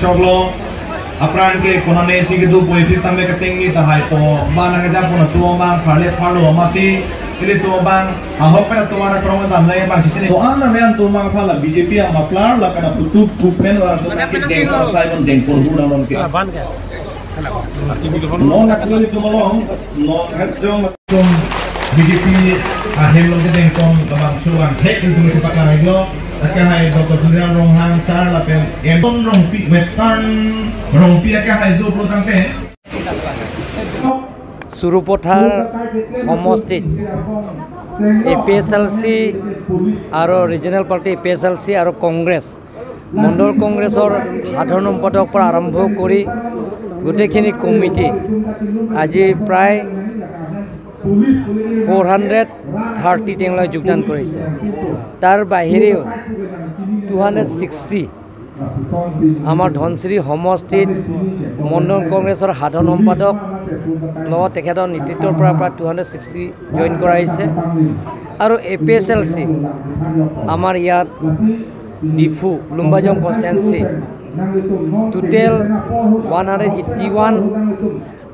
choglo apran ke konane si ke du poi fi tamme ke tengi ta hai to bana ke ja puna tu bang phale phalo masi ini tu bang ahok pada tu ara krong tam lai bang sitini to an men tu bang phala BJP am aplar la kana putu pupen la to ke deng ko sai mon deng ko du na non ke no nak ni tu malong no het jong tum BJP ahem lo ke deng tong bang suan thek tu me sepak na ilo ke hai Dr. Surya Ronghang sar la pen enton rongpi western rongpi ke hai du pro tang te সুরুপথার সমষ্টিত APSLC আৰু regional party APSLC আৰু কংগ্ৰেছ মণ্ডল কংগ্ৰেছৰ সাধাৰণ সম্পাদকৰ পৰা আৰম্ভ কৰি গোটেইখিনি কমিটি আজি প্ৰায় 430 তেওঁলোকে যোগদান কৰিছে তাৰ বাহিৰেও 260 আমাৰ ধনশ্ৰী সমষ্টিত মণ্ডল কংগ্ৰেছৰ সাধাৰণ সম্পাদক লগত তেখেতৰ নেতৃত্বৰ পৰা প্ৰায় 260 জইন কৰা হৈছে আৰু APSLC আমাৰ ইয়াত ডিফু লুম্বাজং কনষ্টিটুৱেঞ্চি টোটেল 181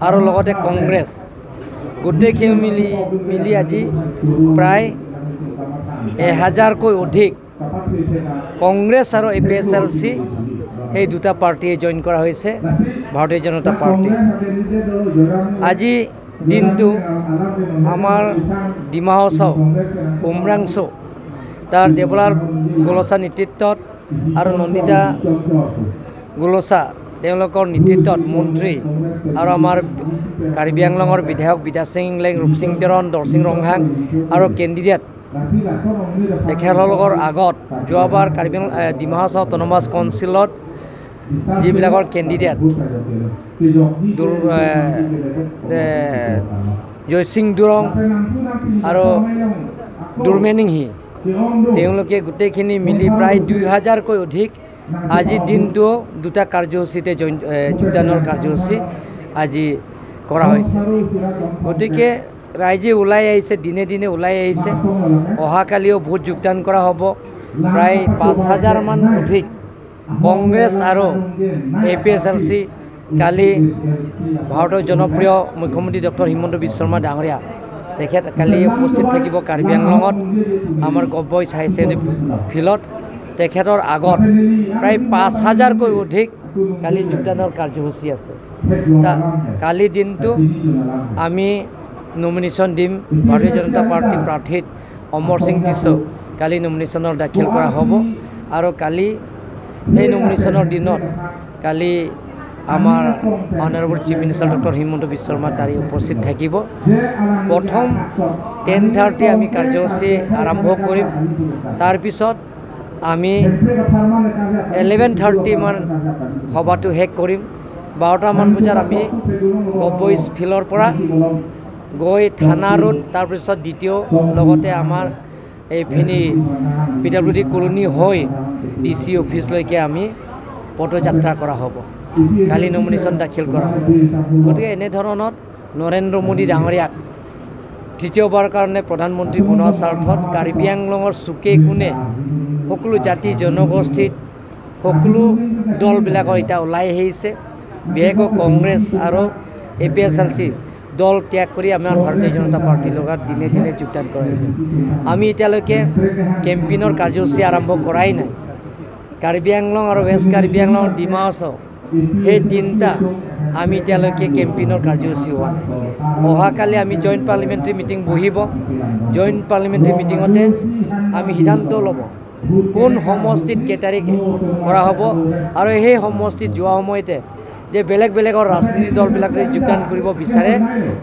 আৰু লগতে কংগ্ৰেছ গোটেইখিনি মিলি আজি প্ৰায় 1000কৈ অধিক কংগ্ৰেছ আৰু APSLC এই দুটা পাৰ্টিয়ে জইন কৰা হৈছে ভাৰতীয় জনতা পাৰ্টি আজি দিনটো আমাৰ ডিমা হাছাও উমৰাংছৌ তাৰ দেৱলাল গোলচা নেতৃত্বত আৰু নন্দিতা গোলচা তেওঁলোকৰ নেতৃত্বত মন্ত্ৰী আৰু আমাৰ কাৰ্বি আংলঙৰ বিধায়ক বিদা সিং ইংলেং ৰূপসিং তেৰণ দৰসিং ৰংহাং আৰু কেণ্ডিডেট তেখেতলোকৰ আগত যোৱাবাৰ কাৰ্বি ডিমা হাছাও অট'নমাছ কাউন্সিলত যিবিলাকৰ কেণ্ডিডেট জয়সিং দুৰং আৰু দুৰমেনিংহি তেওঁলোকে গোটেইখিনি মিলি প্ৰায় 2000কৈ অধিক আজি দিনটো দুটা কাৰ্যসূচীতে যোগদানৰ কাৰ্যসূচী আজি কৰা হৈছে গতিকে ৰাইজে ওলাই আহিছে দিনে দিনে ওলাই আহিছে অহাকালিও ভোট যোগদান কৰা হ'ব প্ৰায় 5000 মান অধিক কংগ্ৰেছ আৰু APSLC কালি ভাৰতৰ জনপ্ৰিয় মুখ্যমন্ত্ৰী ডক্টৰ হিমন্ত বিশ্ব শৰ্মা ডাঙৰীয়া তেখেত কালি উপস্থিত থাকিব কাৰ্বি আংলঙত আমাৰ গব্বৈ হাই ছেকেণ্ডেৰী ফিল্ডত তেখেতৰ আগত প্ৰায় 5000কৈ অধিক কালি যোগদানৰ কাৰ্যসূচী আছে কালি দিনটো আমি নমিনেশ্যন দিম ভাৰতীয় জনতা পাৰ্টি প্ৰাৰ্থীত অমৰ সিং টিছৌ কালি নমিনেশ্যনৰ দাখিল কৰা হ'ব আৰু কালি এই নমিনেশ্যনৰ দিনত কালি আমাৰ honourable chief minister doctor Himanta Biswa Sarma তাৰি উপস্থিত থাকিব প্ৰথম 10:30 আমি কাৰ্যসূচী আৰম্ভ কৰিম তাৰপিছত আমি 11:30 মান সভাটো শেষ কৰিম 12টা মান বজাত আমি গব্বৈ ফিল্ডৰ পৰা গৈ থানা ৰোড তাৰপিছত দ্বিতীয় লগতে আমাৰ এইখিনি PWD কলনী হৈ DC অফিচলৈকে আমি পদযাত্ৰা কৰা হ'ব কালি নমিনেশ্যন দাখিল কৰা হ'ব গতিকে এনেধৰণত নৰেন্দ্ৰ মোদী ডাঙৰীয়াক তৃতীয়বাৰ কাৰণে প্ৰধানমন্ত্ৰী বনোৱাৰ স্বাৰ্থত কাৰ্বি আংলঙৰ চুকে কোণে সকলো জাতি জনগোষ্ঠীত সকলো দলবিলাকৰ এতিয়া ওলাই আহিছে বিশেষকৈ কংগ্ৰেছ আৰু APSLC দল ত্যাগ কৰি আমাৰ ভাৰতীয় জনতা পাৰ্টিৰ লগত দিনে দিনে যোগদান কৰা হৈছে আমি এতিয়ালৈকে কেম্পেইনৰ কাৰ্যসূচী আৰম্ভ কৰাই নাই কাৰ্বি আংলং আৰু ৱেষ্ট কাৰ্বি আংলং ডিমা হাছাও সেই তিনিটা আমি এতিয়ালৈকে কেম্পেইনৰ কাৰ্যসূচী হোৱা নাই অহাকালি আমি জইণ্ট পাৰ্লিমেণ্টাৰী মিটিং বহিব জইণ্ট পাৰ্লিমেণ্টাৰী মিটিঙতে আমি সিদ্ধান্ত ল'ব কোন সমষ্টিত কেই তাৰিখে কৰা হ'ব আৰু সেই সমষ্টিত যোৱা সময়তে যে বেলেগ বেলেগৰ ৰাজনীতি দলবিলাকে যোগদান কৰিব বিচাৰে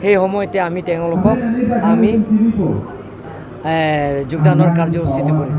সেই সময়তে আমি তেওঁলোকক আমি যোগদানৰ কাৰ্যসূচীটো কৰিম